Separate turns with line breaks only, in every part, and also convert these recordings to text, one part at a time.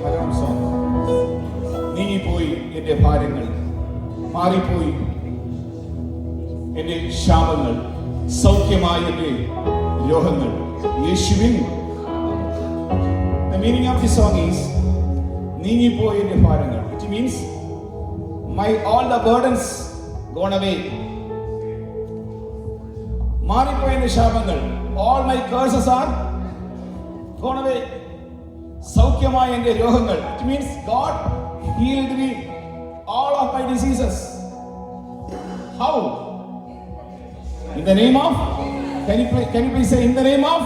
Malayalam song. നീങ്ങിപ്പോയി എൻ്റെ ഭാരങ്ങൾ, മാറിപ്പോയി എൻ്റെ ശാപങ്ങൾ, സൗഖ്യമായ എൻ്റെ രോഗങ്ങൾ യേശുവിൻ. The meaning of the song is നീങ്ങിപ്പോയി എൻ്റെ ഭാരങ്ങൾ. It means all the burdens gone away. മാറിപ്പോയ എൻ്റെ ശാപങ്ങൾ, all my curses are gone away. സൗഖ്യമായ എൻ്റെ രോഗങ്ങൾ. It means God healed me all of my diseases. How? In the name of, can you please say in the name of?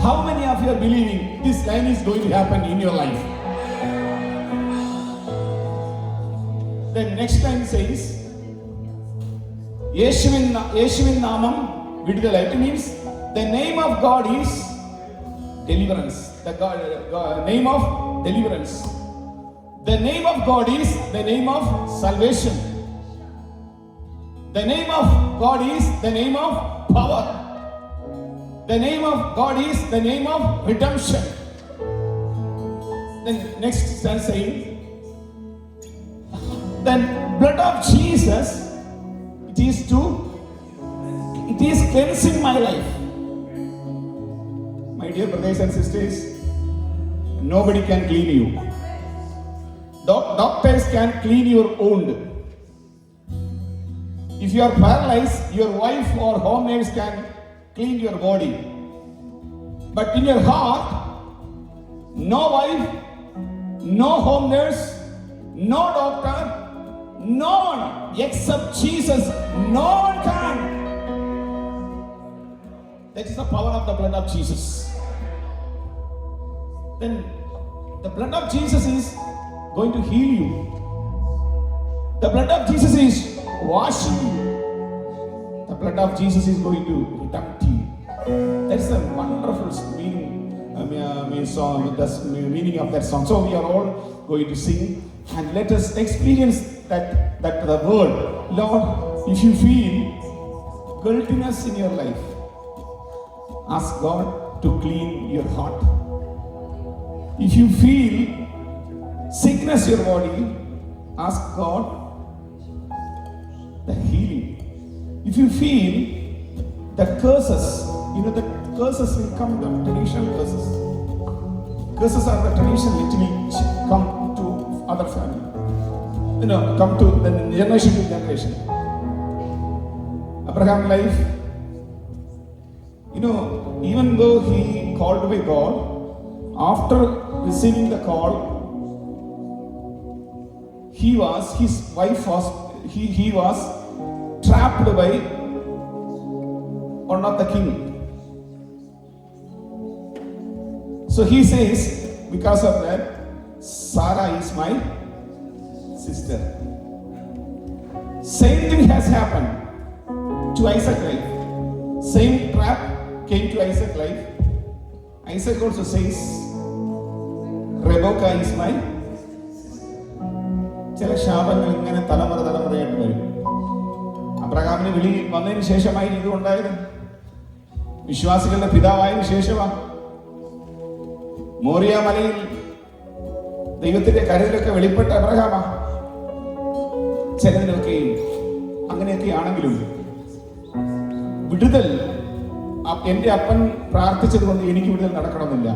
How many of you are believing this line is going to happen in your life? The next line says യേശുവിൻ നാമം വിടുതൽ. It means the name of God is deliverance. The name of deliverance. The name of God is the name of salvation. The name of God is the name of power. The name of God is the name of redemption. Then next stand saying, then blood of Jesus, it is cleansing my life. My dear brothers and sisters, nobody can clean you. Doctors can clean your wound. If you are paralyzed, your wife or homemates can clean your body. But in your heart, no wife, no home nurse, no doctor, no one except Jesus, no one can. That is the power of the blood of Jesus. Then the blood of Jesus is going to heal you. The blood of Jesus is washing you. The blood of Jesus is going to redeem you. That's a wonderful meaning. The meaning of that song. So we are all going to sing and let us experience that the word. Lord, if you feel guiltiness in your life, ask God to clean your heart. If you feel sickness in your body, ask God the healing. If you feel the curses, the curses will come, the traditional curses. Curses are the traditional which come to other family. Come to the generation to generation. Abraham's life, even though he called by God, after receiving the call, he was trapped by one of the king. So he says, because of that, Sarah is my sister. Same thing has happened to Isaac's life. Same trap came to Isaac's life. Isaac also says, Rebecca is my. ചില ശാപങ്ങൾ ഇങ്ങനെ തലമുറയായിട്ട് വരും. അബ്രഹാമിന് വിളി വന്നതിന് ശേഷമായി ഇത് ഉണ്ടായത്. വിശ്വാസികളുടെ പിതാവായതിനു ശേഷമാണ്. മോറിയ മലയിൽ ദൈവത്തിന്റെ കരുതലൊക്കെ വെളിപ്പെട്ട അബ്രഹാമാ. ചിലതിനൊക്കെ അങ്ങനെയൊക്കെ ആണെങ്കിലും വിടുതൽ എന്റെ അപ്പൻ പ്രാർത്ഥിച്ചത് കൊണ്ട് എനിക്ക് വിടുതൽ നടക്കണമെന്നില്ല.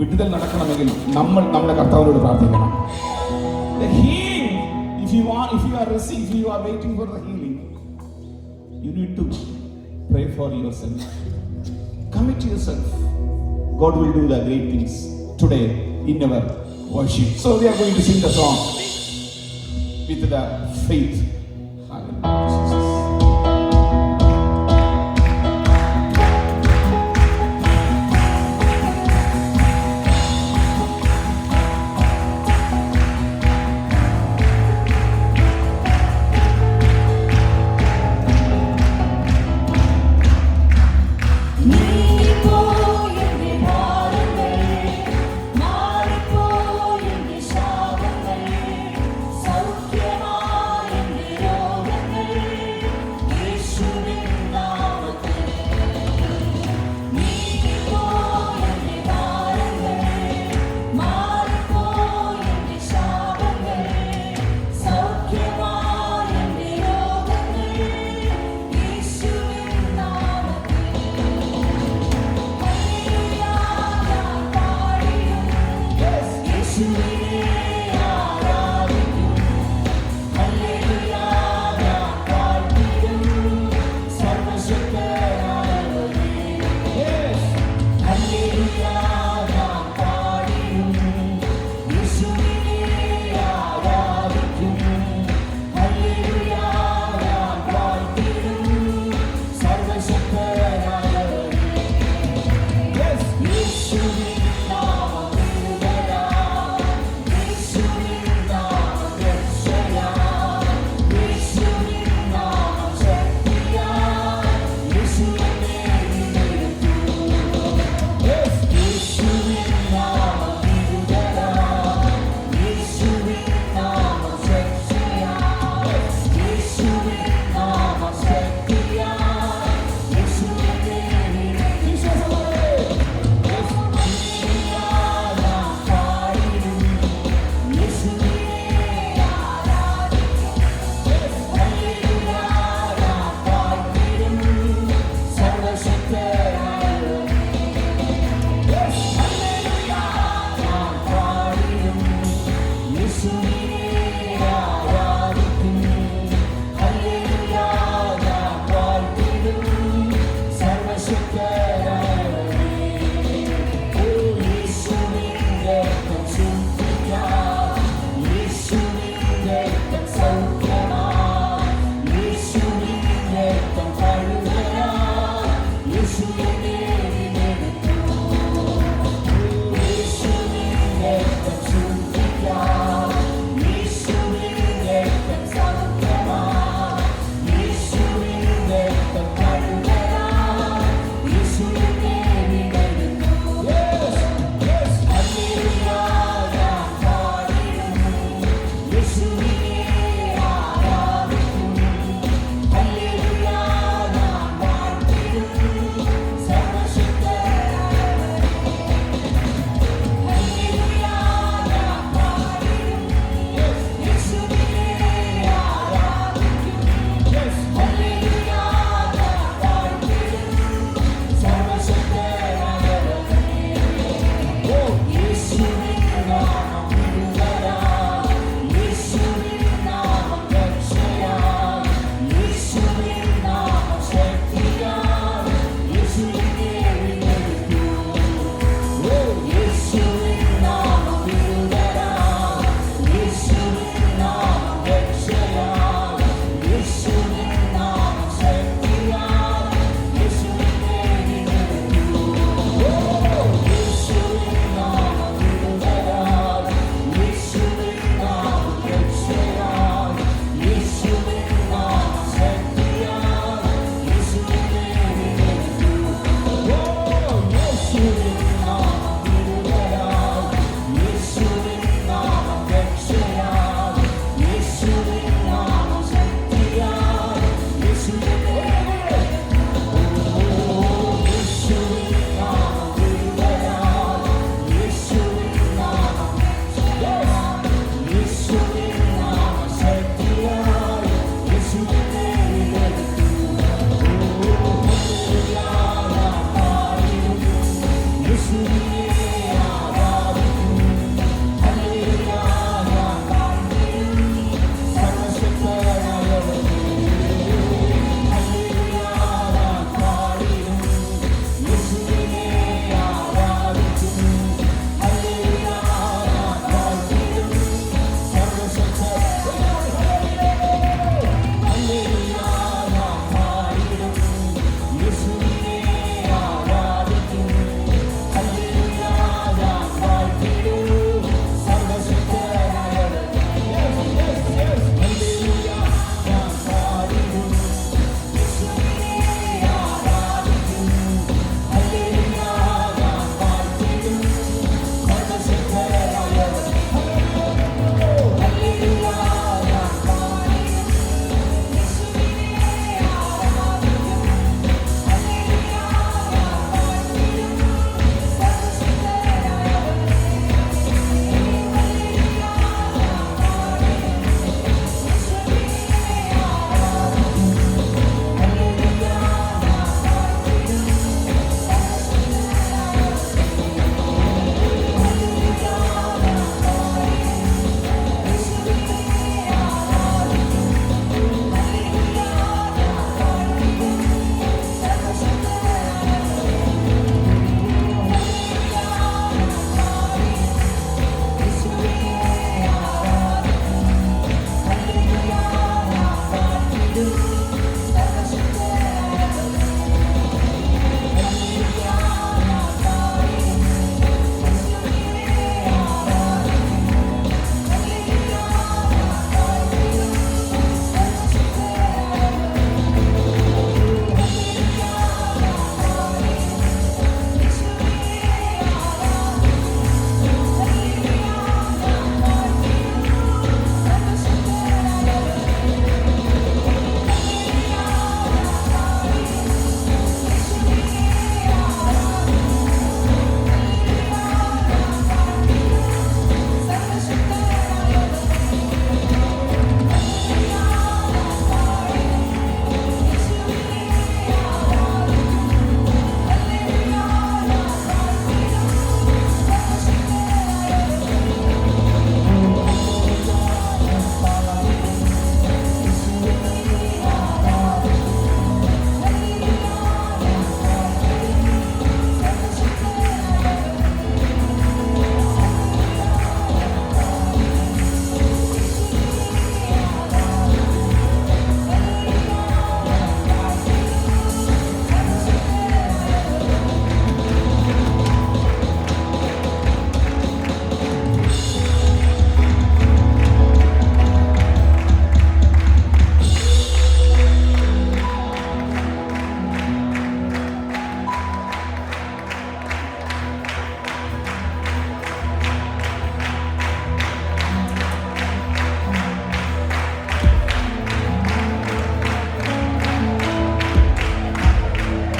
വിടുതൽ നടക്കണമെങ്കിൽ നമ്മൾ നമ്മുടെ കർത്താവിനോട് പ്രാർത്ഥിക്കണം. The healing, if you are waiting for the healing, you need to pray for yourself. Commit yourself. God will do the great things today in our worship. So we are going to sing the song with the faith.